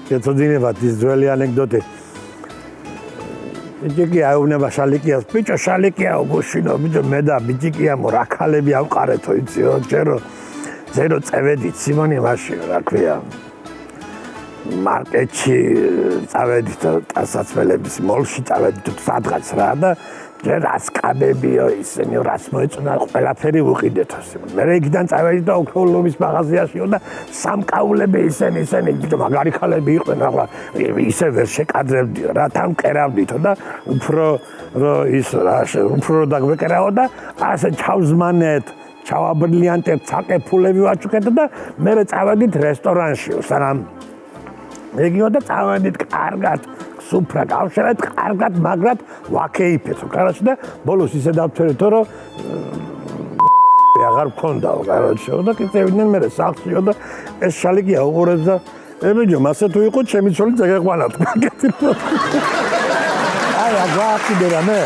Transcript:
გეცოდინებათ ის ძველი ანეკდოტი. ბიჭიკი აუნება შალიკიას, ბიჭო შალიკიაო გუშინო, ბიჭო მე და ბიჭიკიამო რა ქალები ავყარეთო იციო, ჯერო წევედით სიმონი მაშინ რა ქვია. მარკეტში წავედით ტანსაცმელების მოლში წავედით სადღაც რა და ჯერ ასკაბებიო ისინი რას მოეწონა ყველაფერი უყიდეთო სიმონ. მე იქიდან წავედით და ოქროულობის მაღაზიაშიო და სამკაულები ისინი ბიჭო მაგარი ქალები იყვნენ ახლა ისე ვერ შეკადრებდიო რა თან მკერავდითო და უფრო დაგვეკერავო და ასე ჩავზმანეთ ჩავაბრილიანტეთ საკეფულები ვაჩუქეთ და მე წავედით რესტორანშიო სანამ რეგიო და წავედით კარგად სუფრა გავშერეთ კარგად მაგრად ვაკეიფეთო კარაში და ბოლოს ისე დავთვერეთო რომ აღარ მქონდაო კაროჩო და კიწევიდნენ მე სახლშიო და ეს შალიკია უყურებს და ბიჭო მასე თუ იყო ჩემი ცოლი ზეგეყვანათ აი აგააკიდე რა მე